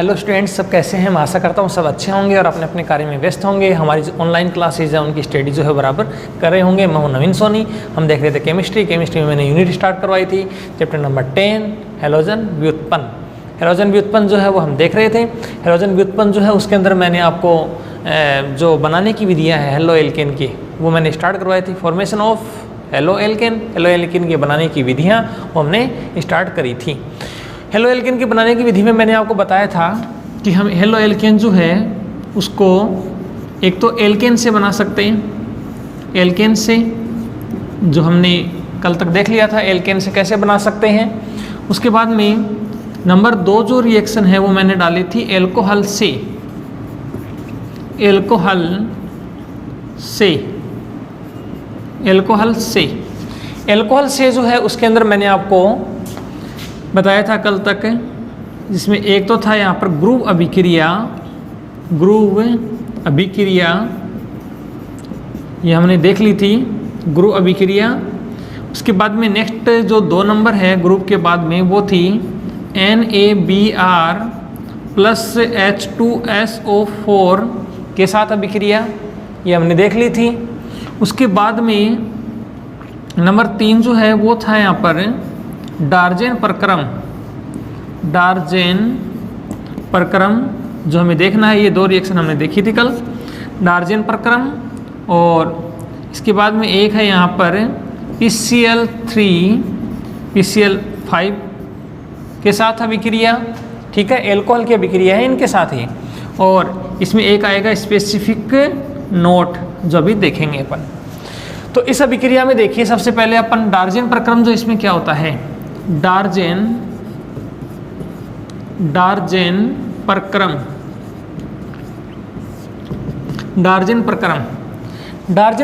Hello students, सब कैसे हैं? मैं आशा करता हूँ सब अच्छे होंगे और अपने अपने कार्य में व्यस्त होंगे। हमारी जो ऑनलाइन क्लासेज है उनकी स्टडी जो है बराबर कर रहे होंगे। मैं हूँ नवीन सोनी। हम देख रहे थे केमिस्ट्री में मैंने यूनिट स्टार्ट करवाई थी, चैप्टर नंबर 10 हैलोजन व्युत्पन्न। हैलोजन व्युत्पन्न जो है वो हम देख रहे थे। हैलोजन व्युत्पन्न जो है उसके अंदर मैंने आपको जो बनाने की विधियाँ हैं हेलो एल्केन की, वो मैंने स्टार्ट करवाई थी। फॉर्मेशन ऑफ हेलो एल्केन के बनाने की विधियाँ वो हमने स्टार्ट करी थी। हेलो एल्केन के बनाने की विधि में मैंने आपको बताया था कि हम हेलो एल्केन जो है उसको एक तो एल्केन से बना सकते हैं। एल्केन से जो हमने कल तक देख लिया था, एल्केन से कैसे बना सकते हैं। उसके बाद में नंबर 2 जो रिएक्शन है वो मैंने डाली थी एल्कोहल से। एल्कोहल से जो है उसके अंदर मैंने आपको बताया था कल तक, जिसमें एक तो था यहाँ पर ध्रुव अभिक्रिया, ये हमने देख ली थी ध्रुव अभिक्रिया। उसके बाद में नेक्स्ट जो 2 नंबर है ग्रुप के बाद में वो थी NaBr प्लस H2SO4 के साथ अभिक्रिया, ये हमने देख ली थी। उसके बाद में नंबर 3 जो है वो था यहाँ पर डार्जेन प्रक्रम जो हमें देखना है। ये 2 रिएक्शन हमने देखी थी कल, डार्जेन प्रक्रम। और इसके बाद में एक है यहाँ पर PCl5 के साथ अभिक्रिया, ठीक है, एल्कोहल की अभिक्रिया है इनके साथ ही। और इसमें एक आएगा स्पेसिफिक नोट जो अभी देखेंगे अपन। तो इस अभिक्रिया में देखिए सबसे पहले अपन डार्जेन प्रक्रम जो इसमें क्या होता है, डार्जेन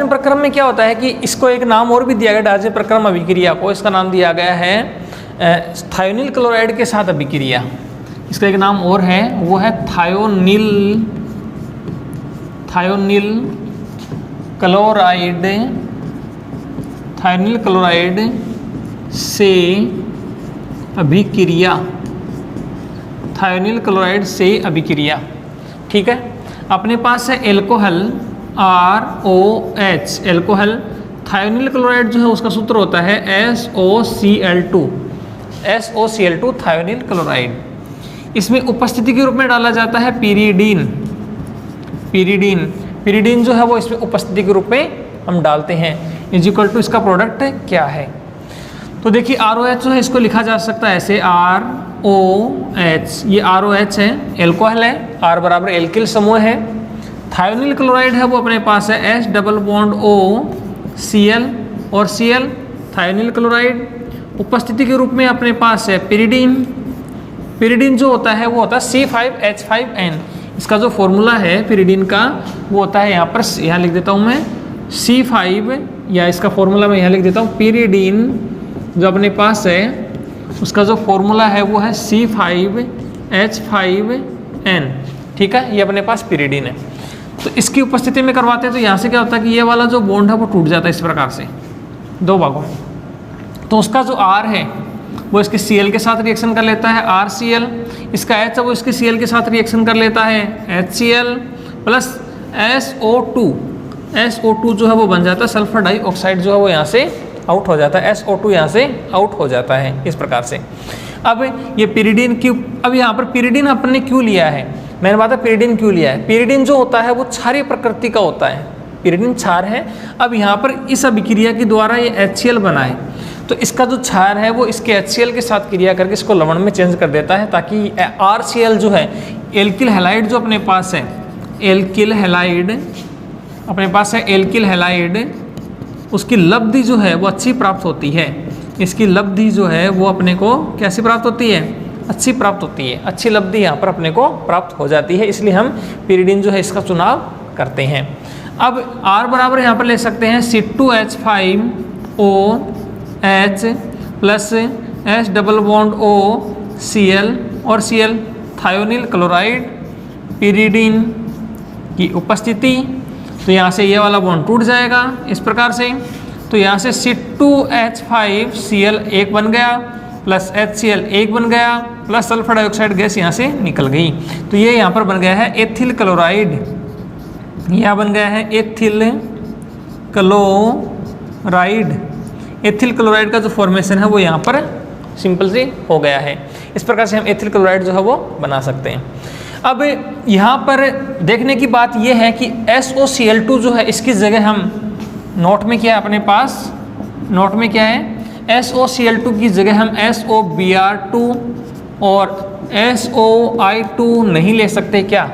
प्रक्रम में क्या होता है कि इसको एक नाम और भी दिया गया, डार्जेन प्रक्रम अभिक्रिया को इसका नाम दिया गया है थायोनिल क्लोराइड के साथ अभिक्रिया। इसका एक नाम और है, वो है थायोनिल क्लोराइड से अभिक्रिया, ठीक है। अपने पास है alcohol ROH, alcohol. Thionyl chloride जो है उसका सूत्र होता है SOCl2 थायोनिल क्लोराइड। इसमें उपस्थिति के रूप में डाला जाता है पिरीडीन जो है वो इसमें उपस्थिति के रूप में हम डालते हैं, इक्वल टू इसका प्रोडक्ट क्या है। तो देखिए ROH जो है इसको लिखा जा सकता है ऐसे ROH, ये ROH है, एल्कोहल है, R बराबर एल्किल समूह है। थायोनिल क्लोराइड है वो अपने पास है H double bond O Cl और Cl थायोनिल क्लोराइड। उपस्थिति के रूप में अपने पास है पिरीडीन जो होता है वो होता है C5H5N। इसका जो फॉर्मूला है पिरीडीन का वो होता है यहाँ पर, यहाँ लिख देता हूँ मैं C5, या इसका फॉर्मूला मैं यहाँ लिख देता हूँ पिरीडीन जो अपने पास है उसका जो फॉर्मूला है वो है C5H5N, ठीक है, ये अपने पास पिरीडीन है। तो इसकी उपस्थिति में करवाते हैं तो यहाँ से क्या होता है कि ये वाला जो बॉन्ड है वो टूट जाता है इस प्रकार से 2 भागों में। तो उसका जो R है वो इसके Cl के साथ रिएक्शन कर लेता है RCl, इसका H है वो इसके Cl के साथ रिएक्शन कर लेता है HCl प्लस SO2 जो है वो बन जाता है सल्फर डाइऑक्साइड, जो है वो यहाँ से आउट हो जाता है, SO2 यहाँ से आउट हो जाता है इस प्रकार से। अब ये पिरीडीन क्यों, अब यहाँ पर पिरीडीन अपने क्यों लिया है, मैंने बात है पिरीडीन क्यों लिया है। पिरीडीन जो होता है वो क्षारीय प्रकृति का होता है, पिरीडीन क्षार है। अब यहाँ पर इस अभिक्रिया के द्वारा ये HCl बना है, तो इसका जो क्षार है वो इसके HCl के साथ क्रिया करके इसको लवण में चेंज कर देता है, ताकि RCl जो है एल्किल हैलाइड जो अपने पास है, एल्किल हैलाइड उसकी लब्धि जो है वो अच्छी प्राप्त होती है। इसकी लब्धि जो है वो अपने को कैसी प्राप्त होती है, अच्छी प्राप्त होती है, अच्छी लब्धि यहाँ पर अपने को प्राप्त हो जाती है, इसलिए हम पिरीडीन जो है इसका चुनाव करते हैं। अब R बराबर यहाँ पर ले सकते हैं C2H5OH plus H double bond O Cl और Cl थायोनिल क्लोराइड पिरीडीन की उपस्थिति। तो यहाँ से ये वाला बॉन्ड टूट जाएगा इस प्रकार से। तो यहाँ से C2H5Cl एक बन गया प्लस HCl एक बन गया, प्लस सल्फर डाइऑक्साइड गैस यहाँ से निकल गई। तो ये यहाँ पर बन गया है एथिल क्लोराइड, यहाँ बन गया है एथिल क्लोराइड। एथिल क्लोराइड का जो फॉर्मेशन है वो यहाँ पर सिंपल से हो गया है। इस प्रकार से हम एथिल क्लोराइड जो है वो बना सकते हैं। अब यहाँ पर देखने की बात ये है कि SOCl2 जो है इसकी जगह हम नोट में क्या है अपने पास, नोट में क्या है, SOCl2 की जगह हम SOBr2 और SOI2 नहीं ले सकते क्या?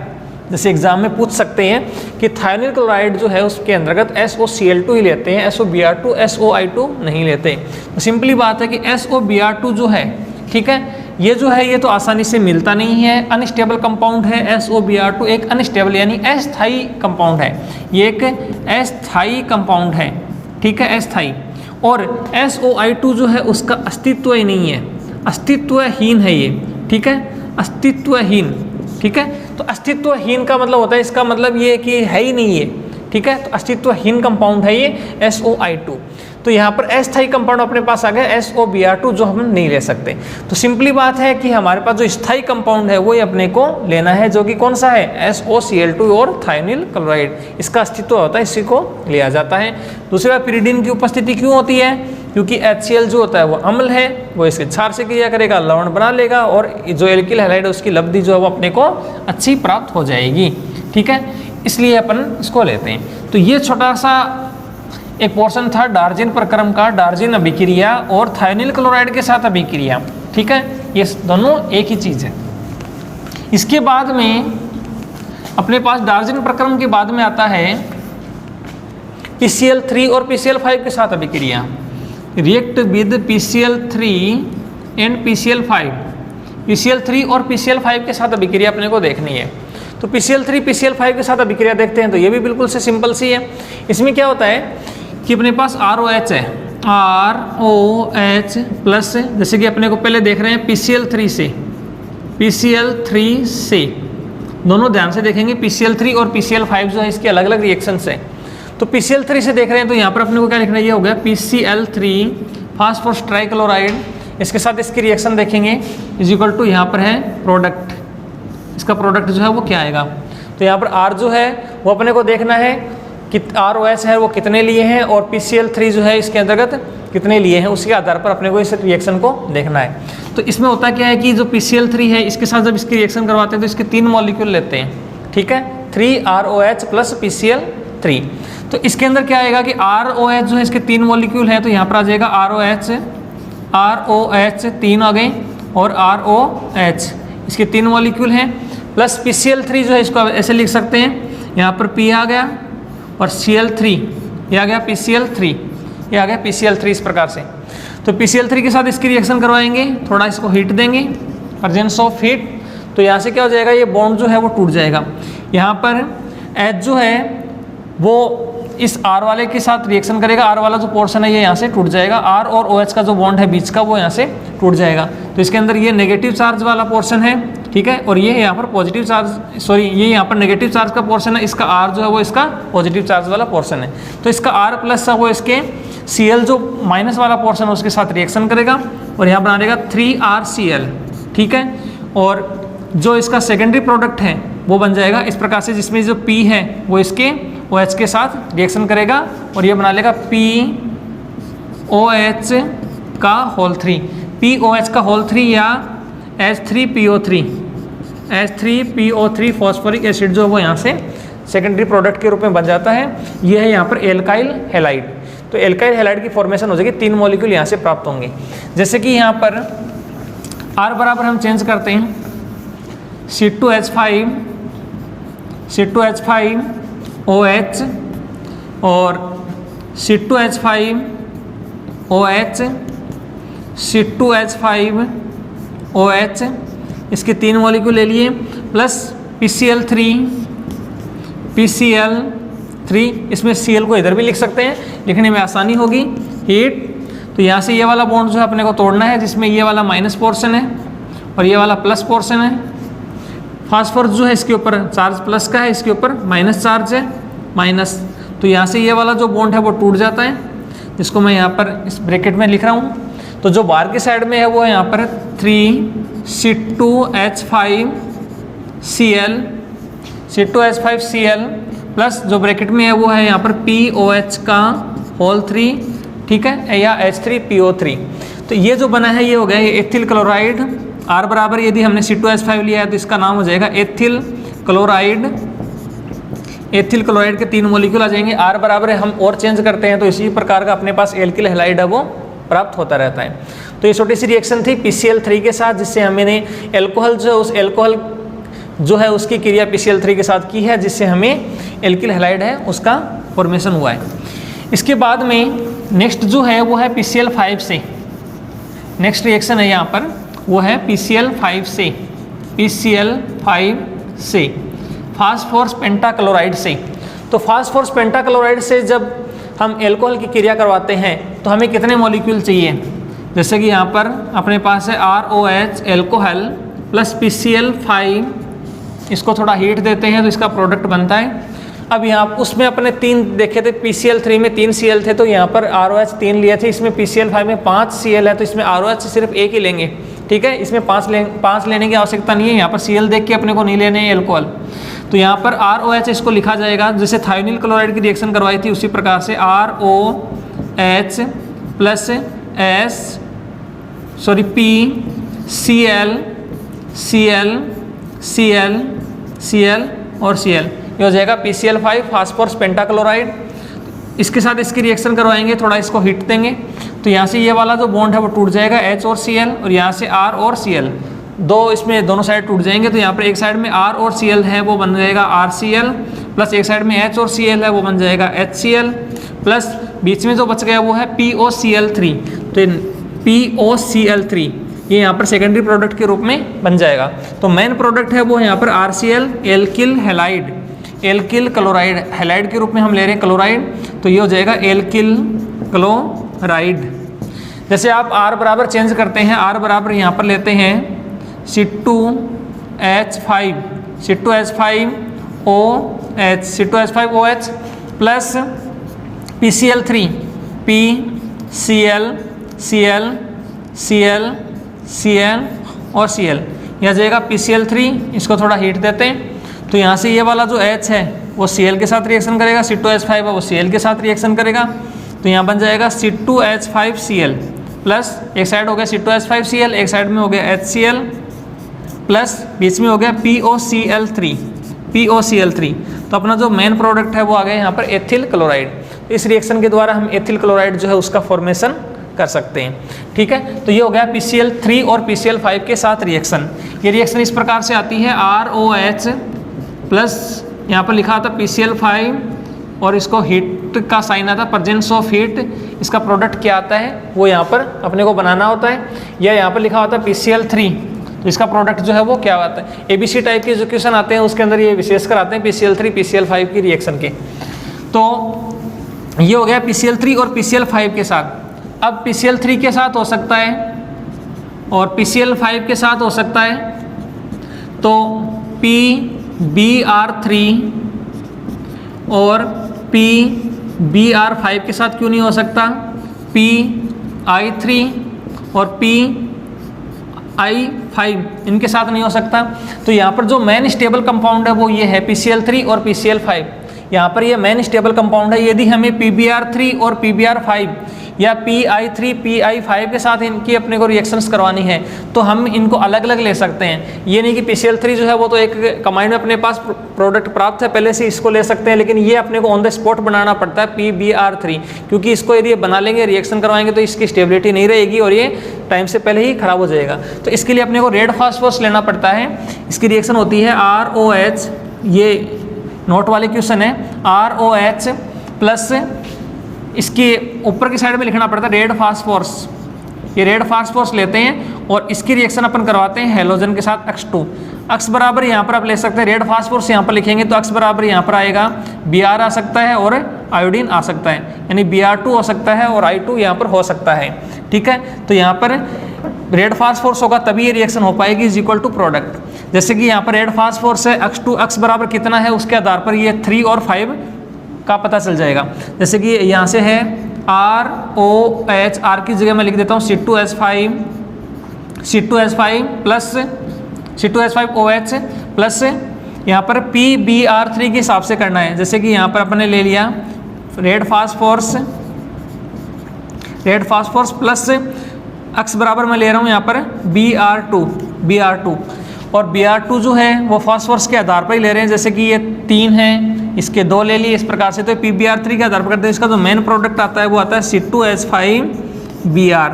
जैसे एग्जाम में पूछ सकते हैं कि थायोनिल क्लोराइड जो है उसके अंतर्गत SOCl2 ही लेते हैं, SOBr2 SOI2 नहीं लेते। तो सिंपली बात है कि SOBr2 जो है, ठीक है, ये जो है ये तो आसानी से मिलता नहीं है, अनस्टेबल कंपाउंड है। SOBr2 एक अनस्टेबल यानी अस्थायी कंपाउंड है, ये एक अस्थायी कंपाउंड है, ठीक है, अस्थायी। और SOI2 जो है उसका अस्तित्व ही नहीं है, अस्तित्वहीन है ये, ठीक है, अस्तित्वहीन, ठीक है। तो अस्तित्वहीन का मतलब होता है, इसका मतलब ये कि है ही नहीं है, ठीक है। तो अस्तित्वहीन कंपाउंड है ये SOI2। तो यहाँ पर अस्थायी कंपाउंड अपने पास आ गया SOBr2 जो हम नहीं ले सकते। तो सिंपली बात है कि हमारे पास जो स्थायी कंपाउंड है वो ही अपने को लेना है, जो कि कौन सा है, SOCl2 और थायोनिल क्लोराइड। इसका अस्तित्व होता है, इसी को लिया जाता है। दूसरी बात, पिरिडीन की उपस्थिति क्यों होती है? क्योंकि HCl जो होता है वो अम्ल है, वो इसके क्षार से क्रिया करेगा, लवण बना लेगा, और जो एल्किल हैलाइड है उसकी लब्धि जो है वो अपने को अच्छी प्राप्त हो जाएगी, ठीक है। इसलिए अपन इसको लेते हैं। तो ये छोटा सा एक पोर्शन था डार्जिन प्रक्रम का, डार्जिन अभिक्रिया और थायोनिल क्लोराइड के साथ अभिक्रिया, ठीक है। ये दोनों एक ही चीज़ है। इसके बाद में अपने पास डार्जिन प्रक्रम के बाद में आता है PCl3 और PCl5 के साथ अभिक्रिया। React with PCl3 and PCl5। PCl3 और PCl5 के साथ अभिक्रिया अपने को देखनी है। तो PCl3 PCl5 के साथ अभिक्रिया देखते हैं। तो ये भी बिल्कुल से सिंपल सी है। इसमें क्या होता है कि अपने पास ROH है, ROH प्लस, जैसे कि अपने को पहले देख रहे हैं PCl3 से, दोनों ध्यान से देखेंगे। PCl3 और PCl5 जो है इसके अलग अलग रिएक्शंस हैं। तो PCl3 से देख रहे हैं तो यहाँ पर अपने को क्या लिखना है, ये हो गया PCl3 फास्फोरस ट्राइक्लोराइड, इसके साथ इसकी रिएक्शन देखेंगे, इज इक्वल टू यहाँ पर है प्रोडक्ट, इसका प्रोडक्ट जो है वो क्या आएगा। तो यहाँ पर R जो है वो अपने को देखना है कि ROH है वो कितने लिए हैं, और PCl3 जो है इसके अंतर्गत कितने लिए हैं, उसके आधार पर अपने को इस रिएक्शन को देखना है। तो इसमें होता क्या है कि जो PCl3 है इसके साथ जब इसकी रिएक्शन करवाते हैं तो इसके 3 मॉलिक्यूल लेते हैं, ठीक है, 3ROH प्लस PCl3। तो इसके अंदर क्या आएगा कि ROH जो है इसके 3 मॉलिक्यूल है, तो यहाँ पर आ जाएगा ROH 3 आ गए, और ROH इसके 3 मॉलिक्यूल हैं, प्लस PCl3 जो है इसको ऐसे लिख सकते हैं, यहाँ पर P आ गया और Cl3, ये आ गया PCl3, ये आ गया PCl3 इस प्रकार से। तो PCl3 के साथ इसकी रिएक्शन करवाएंगे, थोड़ा इसको हीट देंगे, प्रेजेंस ऑफ हीट। तो यहाँ से क्या हो जाएगा, ये बॉन्ड जो है वो टूट जाएगा। यहाँ पर H जो है वो इस R वाले के साथ रिएक्शन करेगा, R वाला जो पोर्शन है ये यहाँ से टूट जाएगा, R और OH का जो बॉन्ड है बीच का वो यहाँ से टूट जाएगा। तो इसके अंदर ये नेगेटिव चार्ज वाला पोर्शन है, ठीक है, और ये यहाँ पर पॉजिटिव चार्ज, सॉरी ये यहाँ पर नेगेटिव चार्ज का पोर्शन है, इसका R जो है वो इसका पॉजिटिव चार्ज वाला पोर्शन है। तो इसका R प्लस है वो इसके Cl जो माइनस वाला पोर्शन है उसके साथ रिएक्शन करेगा, और यहाँ बना देगा 3RCl, ठीक है। और जो इसका सेकेंडरी प्रोडक्ट है वो बन जाएगा इस प्रकार से, जिसमें जो P है वो इसके OH के साथ रिएक्शन करेगा, और ये बना लेगा POH का होल 3, POH का होल 3 या H3PO3 फॉस्फोरिक एसिड जो है वो यहाँ से सेकेंडरी प्रोडक्ट के रूप में बन जाता है। ये है यहाँ पर एल्काइल हैलाइड। तो एल्काइल हैलाइड की फॉर्मेशन हो जाएगी, 3 मॉलिक्यूल यहाँ से प्राप्त होंगे। जैसे कि यहाँ पर R बराबर हम चेंज करते हैं C2H5 OH और C2H5OH C2H5OH, इसके 3 मॉलिक्यूल ले लिए, प्लस PCl3, इसमें Cl को इधर भी लिख सकते हैं, लिखने में आसानी होगी, हीट। तो यहाँ से ये वाला बॉन्ड जो है अपने को तोड़ना है, जिसमें ये वाला माइनस पोर्शन है और ये वाला प्लस पोर्शन है। फास्फोरस जो है इसके ऊपर चार्ज प्लस का है, इसके ऊपर माइनस चार्ज है, माइनस। तो यहाँ से ये वाला जो बॉन्ड है वो टूट जाता है, जिसको मैं यहाँ पर इस ब्रैकेट में लिख रहा हूँ। तो जो बाहर की साइड में है वो है यहाँ पर 3C2H5Cl C2H5Cl प्लस जो ब्रैकेट में है वो है यहाँ पर POH का होल 3, ठीक है, या H3PO3। तो ये जो बना है ये हो गया एथिल क्लोराइड। R बराबर यदि हमने C2H5 लिया है तो इसका नाम हो जाएगा एथिल क्लोराइड। एथिल क्लोराइड के 3 मॉलिक्यूल आ जाएंगे। R बराबर है, हम और चेंज करते हैं तो इसी प्रकार का अपने पास एल्किल हैलाइड है वो प्राप्त होता रहता है। तो ये छोटी सी रिएक्शन थी PCl3 के साथ, जिससे हमने एल्कोहल जो उस एल्कोहल जो है उसकी क्रिया PCl3 के साथ की है, जिससे हमें एल्किल हैलाइड है उसका फॉर्मेशन हुआ है। इसके बाद में नेक्स्ट जो है वो है PCl5 से। नेक्स्ट रिएक्शन है यहाँ पर वो है PCl5 से फास्फोरस पेंटाक्लोराइड से। तो फास्फोरस पेंटाक्लोराइड से जब हम एल्कोहल की क्रिया करवाते हैं तो हमें कितने मॉलिक्यूल चाहिए, जैसे कि यहाँ पर अपने पास है ROH एल्कोहल प्लस PCl5, इसको थोड़ा हीट देते हैं तो इसका प्रोडक्ट बनता है। अब यहाँ उसमें अपने 3 देखे थे, PCl3 में 3 Cl थे तो यहाँ पर ROH 3 लिए थे, इसमें PCl5 में 5 Cl है तो इसमें ROH सिर्फ 1 ही लेंगे, ठीक है। इसमें 5 लेने की आवश्यकता नहीं है, यहाँ पर Cl देख के अपने को नहीं लेने हैं एल्कोहल। तो यहाँ पर ROH इसको लिखा जाएगा, जैसे थायोनिल क्लोराइड की रिएक्शन करवाई थी उसी प्रकार से ROH प्लस Cl और Cl, ये हो जाएगा PCl5 फास्फोरस पेंटाक्लोराइड। इसके साथ इसकी रिएक्शन करवाएंगे, थोड़ा इसको हीट देंगे तो यहाँ से ये वाला जो बॉन्ड है वो टूट जाएगा H और Cl, और यहाँ से R और Cl इसमें दोनों साइड टूट जाएंगे। तो यहाँ पर एक साइड में R और Cl है वो बन जाएगा RCl, प्लस एक साइड में H और Cl है वो बन जाएगा HCl, प्लस बीच में जो बच गया वो है POCl3। तो POCl3 ये यहाँ पर सेकेंडरी प्रोडक्ट के रूप में बन जाएगा। तो मेन प्रोडक्ट है वो यहाँ पर RCl alkyl halide, alkyl chloride, halide के रूप में हम ले रहे हैं क्लोराइड, तो ये हो जाएगा एल्किल क्लोराइड। जैसे आप R बराबर चेंज करते हैं, R बराबर यहाँ पर लेते हैं C2H5OH प्लस PCl3 Cl और Cl, यह जाएगा PCl3। इसको थोड़ा हीट देते हैं तो यहाँ से ये वाला जो H है वो Cl के साथ रिएक्शन करेगा, C2H5 है वो Cl के साथ रिएक्शन करेगा, तो यहाँ बन जाएगा C2H5Cl प्लस एक साइड हो गया C2H5Cl, एक साइड में हो गया HCl, प्लस बीच में हो गया POCl3। तो अपना जो मेन प्रोडक्ट है वो आ गया यहाँ पर एथिल क्लोराइड। इस रिएक्शन के द्वारा हम एथिल क्लोराइड जो है उसका फॉर्मेशन कर सकते हैं, ठीक है। तो ये हो गया PCl3 और PCl5 के साथ रिएक्शन। ये रिएक्शन इस प्रकार से आती है ROH प्लस यहाँ पर लिखा था PCl5 और इसको हीट का साइन आता है, प्रेजेंस ऑफ हीट। इसका प्रोडक्ट क्या आता है वो यहाँ पर अपने को बनाना होता है, या यहाँ पर लिखा होता है PCl3, तो इसका प्रोडक्ट जो है वो क्या आता है। ABC टाइप के जो क्वेश्चन आते हैं उसके अंदर ये विशेषकर आते हैं PCl3 PCl5 की रिएक्शन के। तो ये हो गया PCl3 और PCl5 के साथ। अब PCl3 के साथ हो सकता है और PCl5 के साथ हो सकता है, तो PBr3 और PBr5 के साथ क्यों नहीं हो सकता, PI3 और PI5 इनके साथ नहीं हो सकता। तो यहाँ पर जो मेन स्टेबल कंपाउंड है वो ये है PCl3 और PCl5। यहाँ पर ये मेन स्टेबल कंपाउंड है। यदि हमें PBr3 और PBr5 या PI3 PI5 के साथ इनकी अपने को रिएक्शंस करवानी है तो हम इनको अलग अलग ले सकते हैं। ये नहीं कि PCl3 जो है वो तो एक कमांड में अपने पास प्रोडक्ट प्राप्त है पहले से, इसको ले सकते हैं, लेकिन ये अपने को ऑन द स्पॉट बनाना पड़ता है PBr3, क्योंकि इसको यदि बना लेंगे रिएक्शन करवाएंगे तो इसकी स्टेबिलिटी नहीं रहेगी और ये टाइम से पहले ही खराब हो जाएगा। तो इसके लिए अपने को रेड फास्फोरस लेना पड़ता है। इसकी रिएक्शन होती है ROH, ये नोट वाले क्वेश्चन है, ROH प्लस इसके ऊपर की साइड में लिखना पड़ता है रेड फास्फोरस। ये रेड फास्फोरस लेते हैं और इसकी रिएक्शन अपन करवाते हैं हेलोजन के साथ X2। X बराबर यहाँ पर आप ले सकते हैं, रेड फास्फोरस यहाँ पर लिखेंगे तो X बराबर यहाँ पर आएगा Br आ सकता है और आयोडीन आ सकता है, यानी Br2 हो सकता है और I2 यहाँ पर हो सकता है, ठीक है। तो यहाँ पर रेड फास्फोरस होगा तभी ये रिएक्शन हो पाएगी इज इक्वल टू प्रोडक्ट। जैसे कि यहाँ पर रेड फास्फोरस है X2, X बराबर कितना है उसके आधार पर ये 3 और 5 का पता चल जाएगा। जैसे कि यहाँ से है ROH, R की जगह मैं लिख देता हूँ C2H5 प्लस C2H5OH प्लस यहाँ पर PBr3 के हिसाब से करना है। जैसे कि यहाँ पर अपने ले लिया रेड फास्फोरस प्लस अक्स बराबर मैं ले रहा हूँ यहाँ पर Br2 और Br2 जो है वो फास्फोरस के आधार पर ही ले रहे हैं। जैसे कि ये 3 है, इसके 2 ले लिए इस प्रकार से, तो PBr3 के आधार पर करते हैं। इसका जो मेन प्रोडक्ट आता है वो आता है C2H5Br,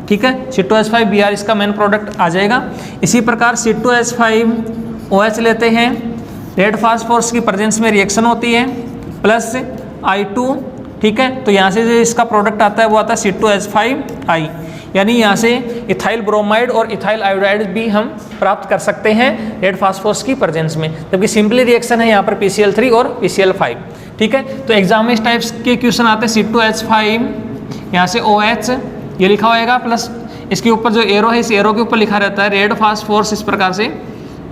ठीक है, C2H5Br इसका मेन प्रोडक्ट आ जाएगा। इसी प्रकार C2H5OH लेते हैं, रेड फास्फोरस की प्रेजेंस में रिएक्शन होती है प्लस I2, ठीक है, तो यहाँ से जो इसका प्रोडक्ट आता है वो आता है C2H5I, यानी यहाँ से इथाइल ब्रोमाइड और इथाइल आयोडाइड भी हम प्राप्त कर सकते हैं रेड फास्फोरस की प्रेजेंस में, जबकि सिंपली रिएक्शन है यहाँ पर PCl3 और PCl5, ठीक है। तो एग्जाम में इस टाइप्स के क्वेश्चन आते हैं। C2H5 यहाँ से OH ये लिखा होएगा प्लस इसके ऊपर जो एरो है इस एरो के ऊपर लिखा रहता है रेड फास्फोरस, इस प्रकार से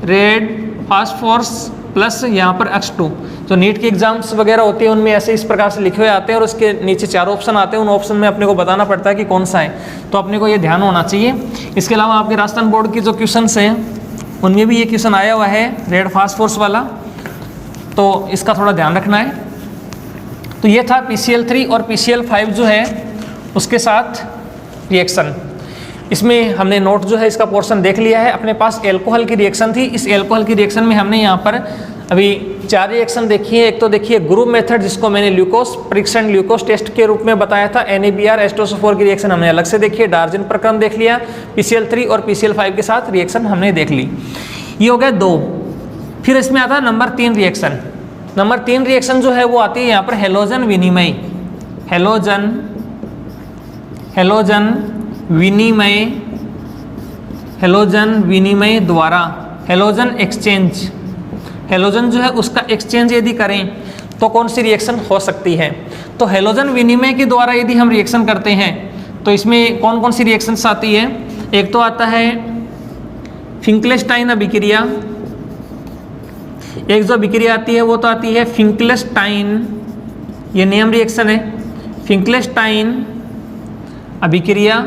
रेड फास्फोरस प्लस यहाँ पर X2। जो नीट के एग्जाम्स वगैरह होते हैं उनमें ऐसे इस प्रकार से लिखे हुए आते हैं और उसके नीचे 4 ऑप्शन आते हैं, उन ऑप्शन में अपने को बताना पड़ता है कि कौन सा है, तो अपने को ये ध्यान होना चाहिए। इसके अलावा आपके राजस्थान बोर्ड के जो क्वेश्चन हैं उनमें भी ये क्वेश्चन आया हुआ है रेड फास्फोरस वाला, तो इसका थोड़ा ध्यान रखना है। तो ये था PCl3 और PCl5 जो है उसके साथ रिएक्शन। इसमें हमने नोट जो है इसका पोर्शन देख लिया है। अपने पास एल्कोहल की रिएक्शन थी, इस एल्कोहल की रिएक्शन में हमने यहाँ पर अभी 4 रिएक्शन देखी है। एक तो देखिए ग्रुप मेथड, जिसको मैंने ल्यूकोस परीक्षण ल्यूकोस टेस्ट के रूप में बताया था। NABR H2SO4 की रिएक्शन हमने अलग से देखी है। डार्जन प्रक्रम देख लिया। PCl3 और PCl5 के साथ रिएक्शन हमने देख ली। ये हो गया 2। फिर इसमें आता है नंबर 3 रिएक्शन। नंबर 3 रिएक्शन जो है वो आती है यहाँ पर हैलोजन विनिमय द्वारा हैलोजन एक्सचेंज, हैलोजन जो है उसका एक्सचेंज यदि करें तो कौन सी रिएक्शन हो सकती है। तो हैलोजन विनिमय के द्वारा यदि हम रिएक्शन करते हैं तो इसमें कौन कौन सी रिएक्शंस आती है। एक तो आता है फिंकलेस्टाइन अभिक्रिया, एक जो अभिक्रिया आती है वो तो आती है फिंकलेस्टाइन, ये नेम रिएक्शन है, फिंकलेस्टाइन अभिक्रिया।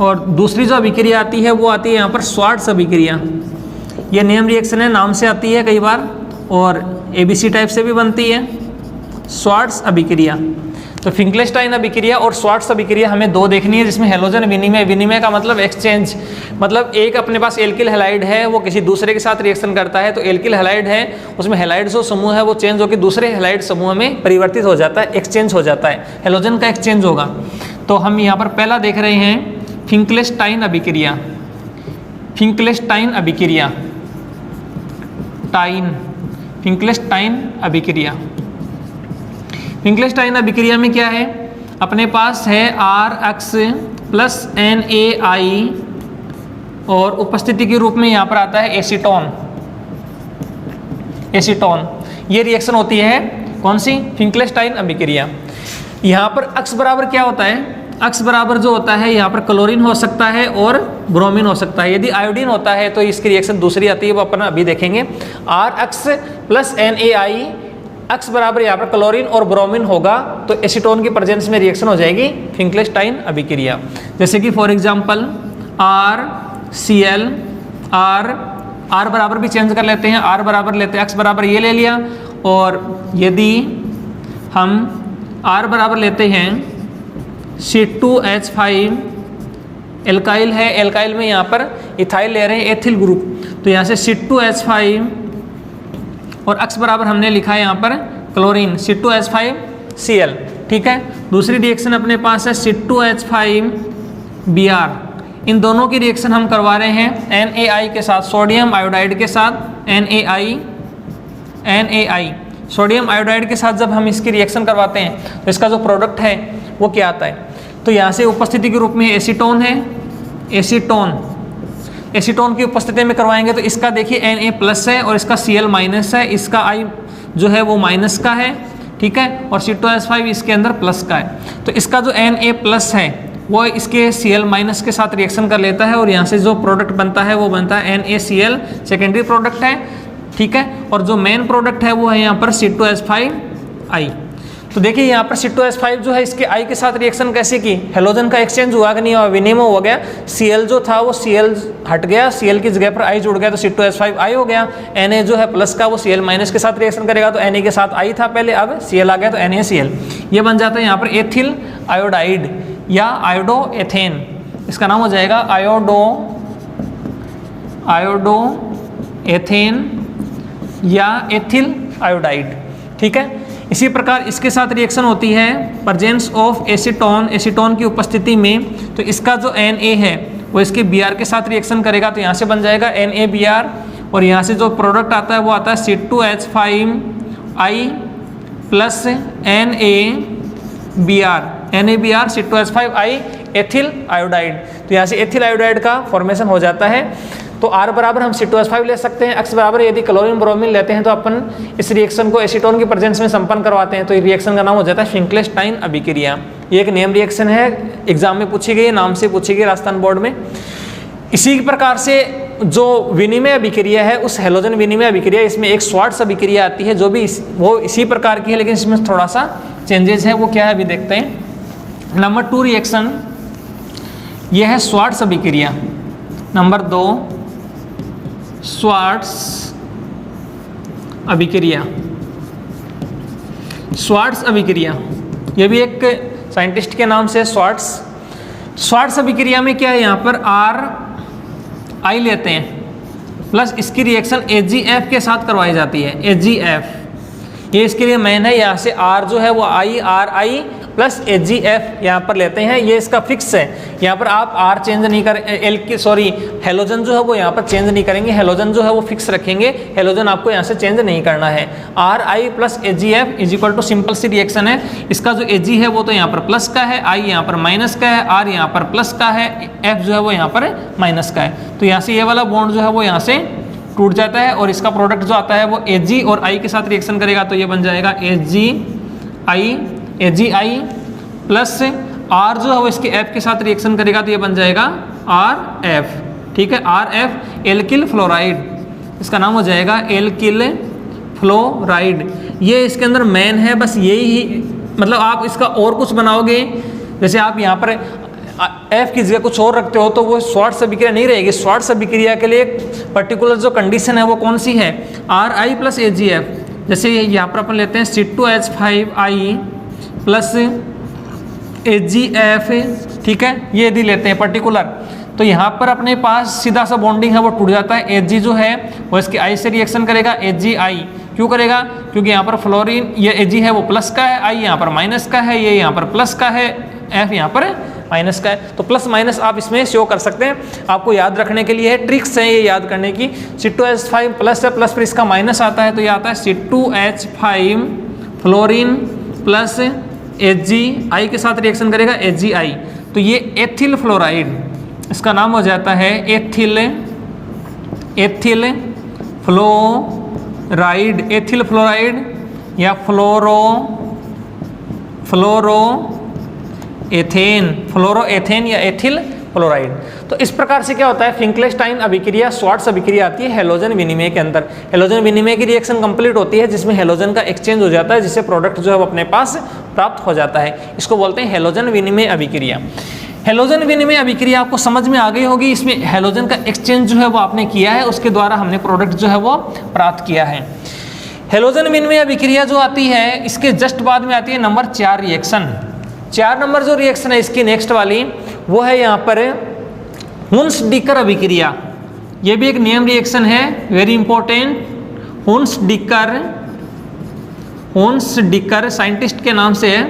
और दूसरी जो अभिक्रिया आती है वो आती है यहाँ पर स्वार्ट्स अभिक्रिया, ये नेम रिएक्शन है, नाम से आती है कई बार और ABC टाइप से भी बनती है, स्वार्ट्स अभिक्रिया। तो फिंकलेस्टाइन अभिक्रिया और स्वार्ट्स अभिक्रिया हमें 2 देखनी है, जिसमें हैलोजन विनिमय का मतलब एक्सचेंज, मतलब एक अपने पास एल्किल हैलाइड है वो किसी दूसरे के साथ रिएक्शन करता है, तो एल्किल हैलाइड है उसमें हैलाइड जो समूह है वो चेंज होकर दूसरे हैलाइड समूह में परिवर्तित हो जाता है, एक्सचेंज हो जाता है, हैलोजन का एक्सचेंज होगा। तो हम यहाँ पर पहला देख रहे हैं फिंकलेस्टाइन अभिक्रिया, फिंकलेस्टाइन अभिक्रिया में क्या है, अपने पास है RX प्लस NaI और उपस्थिति के रूप में यहाँ पर आता है एसीटोन। ये रिएक्शन होती है कौन सी, फिंकलेस्टाइन अभिक्रिया। यहाँ पर अक्स बराबर क्या होता है, अक्स बराबर जो होता है यहाँ पर क्लोरीन हो सकता है और ब्रोमीन हो सकता है। यदि आयोडीन होता है तो इसकी रिएक्शन दूसरी आती है, वो अपन अभी देखेंगे। RX प्लस NaI, अक्स बराबर यहाँ पर क्लोरीन और ब्रोमीन होगा तो एसीटोन की प्रेजेंस में रिएक्शन हो जाएगी फिंकलेस्टाइन अभिक्रिया। जैसे कि फॉर एग्जांपल RCl, R बराबर भी चेंज कर लेते हैं, R बराबर लेते हैं, अक्स बराबर ये ले लिया, और यदि हम R बराबर लेते हैं C2H5, एल्काइल है, एल्काइल में यहाँ पर इथाइल ले रहे हैं, एथिल ग्रुप, तो यहाँ से C2H5 और अक्स बराबर हमने लिखा है यहाँ पर क्लोरीन C2H5Cl, ठीक है। दूसरी रिएक्शन अपने पास है C2H5Br, इन दोनों की रिएक्शन हम करवा रहे हैं NaI के साथ, सोडियम आयोडाइड के साथ, NaI सोडियम आयोडाइड के साथ जब हम इसकी रिएक्शन करवाते हैं तो इसका जो प्रोडक्ट है वो क्या आता है, तो यहाँ से उपस्थिति के रूप में एसीटोन है, एसीटोन की उपस्थिति में करवाएंगे तो इसका देखिए Na प्लस है और इसका Cl माइनस है, इसका I जो है वो माइनस का है, ठीक है, और C2H5 इसके अंदर प्लस का है। तो इसका जो Na प्लस है वो इसके Cl माइनस के साथ रिएक्शन कर लेता है और यहाँ से जो प्रोडक्ट बनता है वो बनता है NaCl, सेकेंडरी प्रोडक्ट है, ठीक है, और जो मेन प्रोडक्ट है वो है यहाँ पर C2H5I। तो देखिए यहाँ पर C2H5 जो है इसके I के साथ रिएक्शन कैसे की, हेलोजन का एक्सचेंज हुआ कि नहीं हुआ, विनिमय हो गया, Cl जो था वो Cl हट गया, Cl की जगह पर I जुड़ गया तो C2H5 I हो गया। Na जो है प्लस का वो Cl माइनस के साथ रिएक्शन करेगा तो Na के साथ I था पहले, अब Cl आ गया तो NaCl, ये बन जाता है यहाँ पर एथिल आयोडाइड या आयोडो एथेन, इसका नाम हो जाएगा आयोडो एथेन या एथिल आयोडाइड। ठीक है, इसी प्रकार इसके साथ रिएक्शन होती है प्रेजेंस ऑफ एसीटोन, एसीटोन की उपस्थिति में, तो इसका जो Na है वो इसके Br के साथ रिएक्शन करेगा तो यहाँ से बन जाएगा NaBr, और यहाँ से जो प्रोडक्ट आता है वो आता है C2H5I plus NaBr C2H5I ethyl iodide. तो यहाँ से एथिल आयोडाइड का फॉर्मेशन हो जाता है। तो R बराबर हम C2H5 ले सकते हैं, X बराबर यदि क्लोरीन ब्रोमीन लेते हैं तो अपन इस रिएक्शन को एसीटोन की प्रेजेंस में संपन्न करवाते हैं, तो ये रिएक्शन का नाम हो जाता है फिंकलेस्टाइन अभिक्रिया। ये एक नेम रिएक्शन है, एग्जाम में पूछी गई, नाम से पूछी गई राजस्थान बोर्ड में। इसी प्रकार से जो विनिमय अभिक्रिया है, उस हेलोजन विनिमय अभिक्रिया, इसमें एक श्वार्ट्ज अभिक्रिया आती है जो भी वो इसी प्रकार की है, लेकिन इसमें थोड़ा सा चेंजेस है, वो क्या है अभी देखते हैं। नंबर 2 रिएक्शन ये है श्वार्ट्ज अभिक्रिया। नंबर 2 श्वार्ट्ज अभिक्रिया, श्वार्ट्ज अभिक्रिया, यह भी एक साइंटिस्ट के नाम से श्वार्ट्ज अभिक्रिया में क्या है, यहाँ पर RI लेते हैं प्लस इसकी रिएक्शन AgF के साथ करवाई जाती है, AgF ये इसके लिए मेन है। यहाँ से R जो है वो RI प्लस AgF यहाँ पर लेते हैं, ये इसका फिक्स है। यहाँ पर आप R चेंज नहीं कर हेलोजन जो है वो यहाँ पर चेंज नहीं करेंगे, हेलोजन जो है वो फिक्स रखेंगे, हेलोजन आपको यहाँ से चेंज नहीं करना है। RI plus AgF is equal to simple C reaction है। इसका जो Ag है वो तो यहाँ पर प्लस का है, I यहाँ पर माइनस का है, R यहाँ पर प्लस का है, F जो है वो यहाँ पर माइनस का है। तो यहाँ से ये वाला बॉन्ड जो है वो यहाँ से टूट जाता है और इसका प्रोडक्ट जो आता है वो Ag और I के साथ रिएक्शन करेगा तो ये बन जाएगा AgI प्लस R जो है वो इसके F के साथ रिएक्शन करेगा तो ये बन जाएगा RF। ठीक है, RF एल्किल फ्लोराइड, इसका नाम हो जाएगा एल्किल फ्लोराइड। ये इसके अंदर मेन है, बस यही, मतलब आप इसका और कुछ बनाओगे, जैसे आप यहाँ पर F की जगह कुछ और रखते हो तो वो श्वार्ट्ज अभिक्रिया नहीं रहेगी। श्वार्ट्ज अभिक्रिया के लिए पर्टिकुलर जो कंडीशन है वो कौन सी है, RI प्लस AgF। जैसे यहाँ पर अपन लेते हैं C2H5I प्लस AgF, ठीक है, ये यदि लेते हैं पर्टिकुलर, तो यहाँ पर अपने पास सीधा सा बॉन्डिंग है वो टूट जाता है। Ag जो है वो इसके I से रिएक्शन करेगा, AgI क्यों करेगा, क्योंकि यहाँ पर फ्लोरीन, ये Ag है वो प्लस का है, I यहाँ पर माइनस का है, ये यहाँ पर प्लस का है, F यहाँ पर माइनस का है। तो प्लस माइनस आप इसमें शो कर सकते हैं, आपको याद रखने के लिए है, ट्रिक्स है ये याद करने की। C2H5 प्लस है, प्लस फिर इसका माइनस आता है तो ये आता है C2H5 फ्लोरीन प्लस AgI के साथ रिएक्शन करेगा, AgI, तो ये एथिल फ्लोराइड, इसका नाम हो जाता है एथिल फ्लोराइड या फ्लोरोएथेन या एथिल फ्लोराइड। तो इस प्रकार से क्या होता है, फिंकलेस्टाइन अभिक्रिया, श्वार्ट्ज अभिक्रिया आती है हेलोजन विनिमय के अंदर। हेलोजन विनिमय की रिएक्शन कंप्लीट होती है जिसमें हेलोजन का एक्सचेंज हो जाता है, जिससे प्रोडक्ट जो है वो अपने पास प्राप्त हो जाता है। इसको बोलते हैं हेलोजन विनिमय अभिक्रिया। हेलोजन विनिमय अभिक्रिया आपको समझ में आ गई होगी। इसमें हेलोजन का एक्सचेंज जो है वो आपने किया है, उसके द्वारा हमने प्रोडक्ट जो है वो प्राप्त किया है। हेलोजन विनिमय अभिक्रिया जो आती है, इसके जस्ट बाद में आती है नंबर 4 रिएक्शन। 4 नंबर जो रिएक्शन है इसकी नेक्स्ट वाली, वो है यहाँ पर हुन्स-डिकर अभिक्रिया। ये भी एक नेम रिएक्शन है, वेरी इंपॉर्टेंट। हुन्स-डिकर साइंटिस्ट के नाम से है,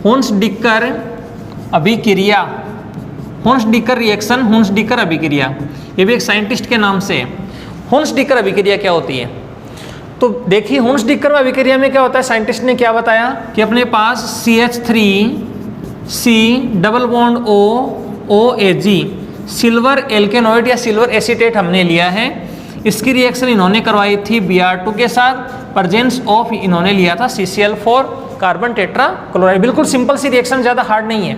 हुन्स-डिकर अभिक्रिया, हुन्स-डिकर रिएक्शन, हुन्स-डिकर अभिक्रिया, ये भी एक साइंटिस्ट के नाम से है। हुन्स-डिकर अभिक्रिया क्या होती है, तो देखिए हुन्स-डिकर अभिक्रिया में क्या होता है, साइंटिस्ट ने क्या बताया कि अपने पास CH3C double bond OAG silver alkanoate या सिल्वर एसीटेट हमने लिया है। इसकी रिएक्शन इन्होंने करवाई थी Br2 के साथ, प्रेजेंस ऑफ इन्होंने लिया था CCl4 कार्बन टेट्रा क्लोराइड। बिल्कुल सिंपल सी रिएक्शन, ज़्यादा हार्ड नहीं है।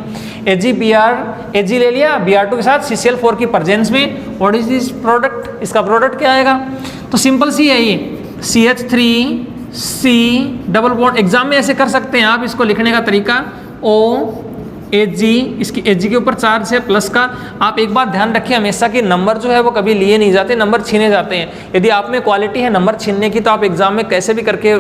Ag ले लिया Br2 के साथ CCl4 की प्रेजेंस में। व्हाट इज दिस प्रोडक्ट, इसका प्रोडक्ट क्या आएगा, तो सिंपल सी है ये CH3 C double bond, exam में ऐसे कर सकते हैं आप, इसको लिखने का तरीका O Ag, इसकी Ag के ऊपर चार्ज है प्लस का। आप एक बात ध्यान रखिए हमेशा कि नंबर जो है वो कभी लिए नहीं जाते, नंबर छीने जाते हैं। यदि आप में क्वालिटी है नंबर छीनने की तो आप एग्जाम में कैसे भी करके,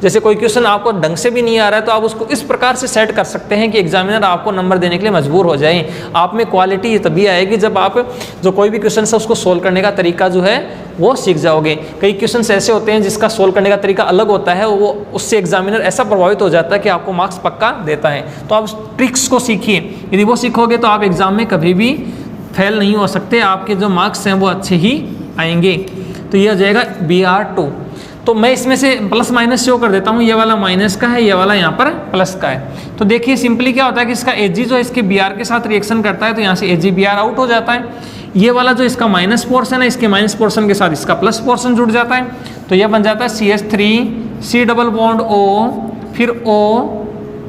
जैसे कोई क्वेश्चन आपको ढंग से भी नहीं आ रहा है तो आप उसको इस प्रकार से सेट कर सकते हैं कि एग्जामिनर आपको नंबर देने के लिए मजबूर हो जाए। आप में क्वालिटी तभी आएगी जब आप जो कोई भी क्वेश्चन है उसको सोल्व करने का तरीका जो है वो सीख जाओगे। कई क्वेश्चन ऐसे होते हैं जिसका सोल्व करने का तरीका अलग होता है, वो उससे एग्जामिनर ऐसा प्रभावित हो जाता है कि आपको मार्क्स पक्का देता है। तो आप ट्रिक्स को सीखिए, यदि वो सीखोगे तो आप एग्जाम में कभी भी फेल नहीं हो सकते, आपके जो मार्क्स हैं वो अच्छे ही आएंगे। तो ये हो जाएगा Br2। तो मैं इसमें से प्लस माइनस शो कर देता हूँ, ये वाला माइनस का है, ये वाला यहाँ पर प्लस का है। तो देखिए सिंपली क्या होता है कि इसका Ag जो है इसके Br के साथ रिएक्शन करता है, तो यहाँ से AgBr आउट हो जाता है। ये वाला जो इसका माइनस पोर्शन है, इसके माइनस पोर्शन के साथ इसका प्लस पोर्शन जुड़ जाता है। तो यह बन जाता है CH3 C double bond O, फिर O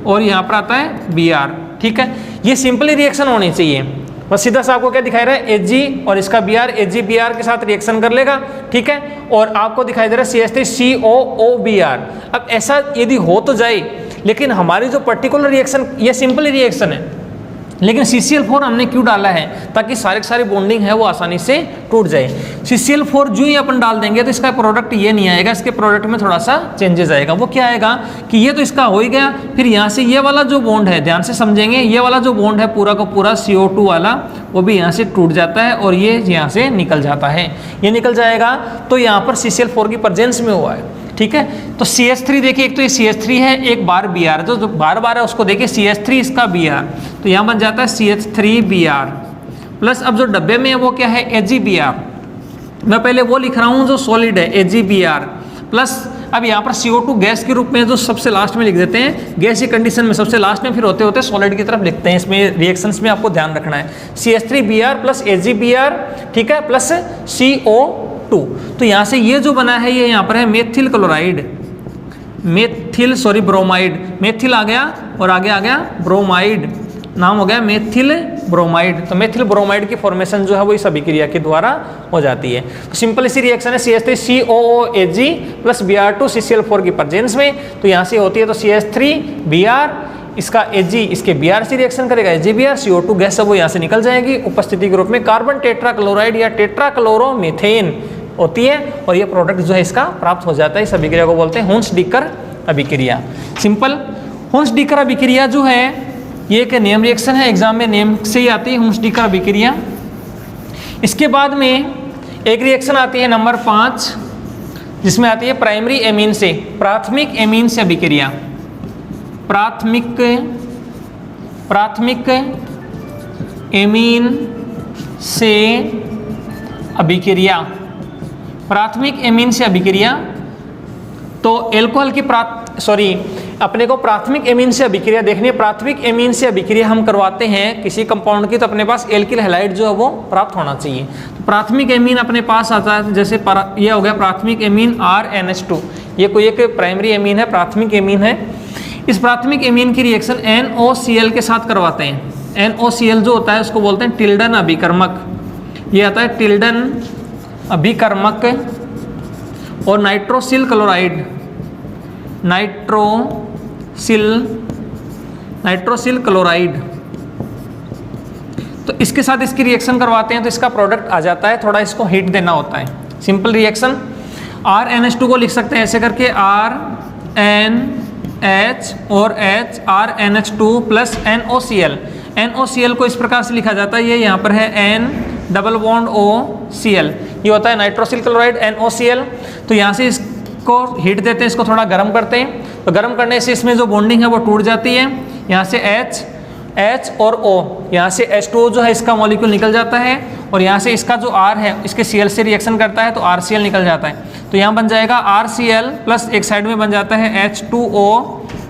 और यहाँ पर आता है Br। ठीक है, ये सिंपली रिएक्शन होनी चाहिए। बस सीधा सा आपको क्या दिखाई रहा है, Ag और इसका Br, AgBr के साथ रिएक्शन कर लेगा। ठीक है, और आपको दिखाई दे रहा है CH3COOBr। अब ऐसा यदि हो तो जाए, लेकिन हमारी जो पर्टिकुलर रिएक्शन ये सिंपल रिएक्शन है, लेकिन CCl4 हमने क्यों डाला है, ताकि सारे के सारे बॉन्डिंग है वो आसानी से टूट जाए। CCl4 जो ही अपन डाल देंगे तो इसका प्रोडक्ट ये नहीं आएगा, इसके प्रोडक्ट में थोड़ा सा चेंजेस आएगा। वो क्या आएगा कि ये तो इसका हो ही गया, फिर यहाँ से ये वाला जो बॉन्ड है, ध्यान से समझेंगे, ये वाला जो बॉन्ड है पूरा का पूरा CO2 वाला, वो भी यहाँ से टूट जाता है और ये यहाँ से निकल जाता है। ये निकल जाएगा तो यहाँ पर CCl4 की प्रेजेंस में हुआ है। ठीक है, तो CH3 देखिए, एक तो ये CH3 है, एक बार Br, जो बार बार है उसको देखिए CH3 इसका Br, तो यहाँ बन जाता है CH3Br प्लस अब जो डब्बे में है वो क्या है AgBr। मैं पहले वो लिख रहा हूँ जो सॉलिड है AgBr प्लस अब यहाँ पर CO2 गैस के रूप में जो सबसे लास्ट में लिख देते हैं, गैस की कंडीशन में सबसे लास्ट में, फिर होते होते सॉलिड की तरफ लिखते हैं। इसमें रिएक्शंस में आपको ध्यान रखना है CH3Br प्लस AgBr, ठीक है, प्लस CO2। तो यहाँ से ये जो बना है ये यहाँ पर है मेथिल क्लोराइड, ब्रोमाइड, मेथिल आ गया और आगे आ गया ब्रोमाइड, नाम हो गया मेथिल ब्रोमाइड। तो मेथिल ब्रोमाइड की फॉर्मेशन जो है वो इस अभिक्रिया के द्वारा हो जाती है। तो सिंपल इसी रिएक्शन है CH3COOAg प्लस Br2 CCl4 की प्रेजेंस में, तो यहाँ से होती है तो CH3Br, इसका Ag इसके Br से रिएक्शन करेगा, AgBr, CO2 गैस है वो यहाँ से निकल जाएगी। उपस्थिति के रूप में कार्बन टेट्राक्लोराइड या टेट्राक्लोरोमीथेन होती है और ये प्रोडक्ट जो है इसका प्राप्त हो जाता है। इस अभिक्रिया को बोलते हैं हुंस-डिकर अभिक्रिया। सिंपल हुंस-डिकर अभिक्रिया जो है ये एक नेम रिएक्शन है, एग्जाम में नेम से ही आती है हुंस-डिकर अभिक्रिया। इसके बाद में एक रिएक्शन आती है नंबर 5, जिसमें आती है प्राइमरी एमीन से, प्राथमिक एमीन से अभिक्रिया। प्राथमिक एमीन से अभिक्रिया, प्राथमिक एमीन से अभिक्रिया। तो एल्कोहल की अपने को प्राथमिक एमीन से अभिक्रिया देखनी है। प्राथमिक एमीन से अभिक्रिया हम करवाते हैं किसी कंपाउंड की, तो अपने पास एल्किल हैलाइड जो है वो प्राप्त होना चाहिए। तो प्राथमिक एमीन अपने पास आता है, जैसे ये हो गया प्राथमिक एमीन RNH2, ये कोई एक प्राइमरी एमीन है, प्राथमिक एमीन है। इस प्राथमिक एमीन की रिएक्शन NOCl के साथ करवाते हैं। NOCl जो होता है उसको बोलते हैं टिल्डन अभिकर्मक, ये आता है टिल्डन अभिकर्मक। और नाइट्रोसिल क्लोराइड, नाइट्रोसिल क्लोराइड, तो इसके साथ इसकी रिएक्शन करवाते हैं तो इसका प्रोडक्ट आ जाता है। थोड़ा इसको हीट देना होता है। सिंपल रिएक्शन RNH2 को लिख सकते हैं ऐसे करके RNH और H, RNH2 plus NOCl। NOCl को इस प्रकार से लिखा जाता है, ये यहाँ पर है N डबल बॉन्ड OCl, ये होता है नाइट्रोसिल क्लोराइड NOCl। तो यहाँ से इसको हीट देते हैं, इसको थोड़ा गर्म करते हैं, तो गर्म करने से इसमें जो बॉन्डिंग है वो टूट जाती है। यहाँ से H और O, यहाँ से H2O जो है इसका मॉलिक्यूल निकल जाता है और यहाँ से इसका जो R है इसके Cl से रिएक्शन करता है तो RCl निकल जाता है। तो यहाँ बन जाएगा RCl प्लस एक साइड में बन जाता है H2O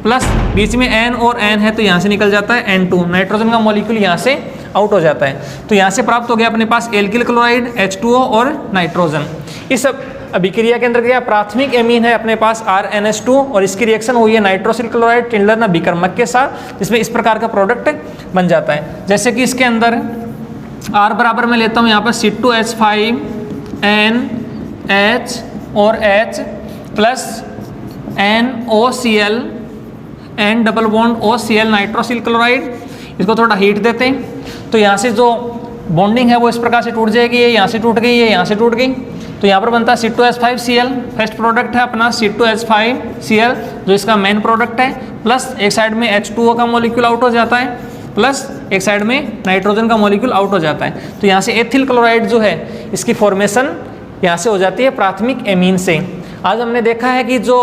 प्लस बीच में N और N है तो यहाँ से निकल जाता है N2, नाइट्रोजन का मॉलिक्यूल यहाँ से आउट हो जाता है। तो यहाँ से प्राप्त हो गया अपने पास एल्किल क्लोराइड, H2O और नाइट्रोजन। इस अभिक्रिया के अंदर क्या प्राथमिक एमीन है अपने पास RNH2 और इसकी रिएक्शन हुई है नाइट्रोसिल क्लोराइड टिल्डन अभिकर्मक के साथ, जिसमें इस प्रकार का प्रोडक्ट बन जाता है। जैसे कि इसके अंदर R बराबर में लेता हूँ यहाँ पर C2H5NH और H plus NOCl N double bond OCl nitrosyl chloride, इसको थोड़ा हीट देते हैं तो यहाँ से जो बॉन्डिंग है वो इस प्रकार से टूट जाएगी, ये यहाँ से टूट गई, ये यहाँ से टूट गई, तो यहाँ पर बनता है C2H5Cl, फर्स्ट प्रोडक्ट है अपना C2H5Cl जो इसका मेन प्रोडक्ट है, प्लस एक साइड में H2O का मॉलिक्यूल आउट हो जाता है, प्लस एक साइड में नाइट्रोजन का मॉलिक्यूल आउट हो जाता है, तो यहाँ से एथिल क्लोराइड जो है इसकी फॉर्मेशन यहाँ से हो जाती है प्राथमिक एमीन से। आज हमने देखा है कि जो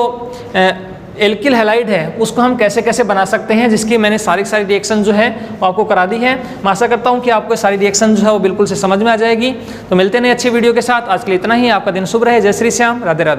एल्किल हैलाइड है उसको हम कैसे कैसे बना सकते हैं, जिसकी मैंने सारी रिएक्शन जो है वो आपको करा दी है। मैं आशा करता हूँ कि आपको सारी रिएक्शन जो है वो बिल्कुल से समझ में आ जाएगी। तो मिलते हैं अच्छी वीडियो के साथ, आज के लिए इतना ही। आपका दिन शुभ रहे। जय श्री श्याम, राधे राधे।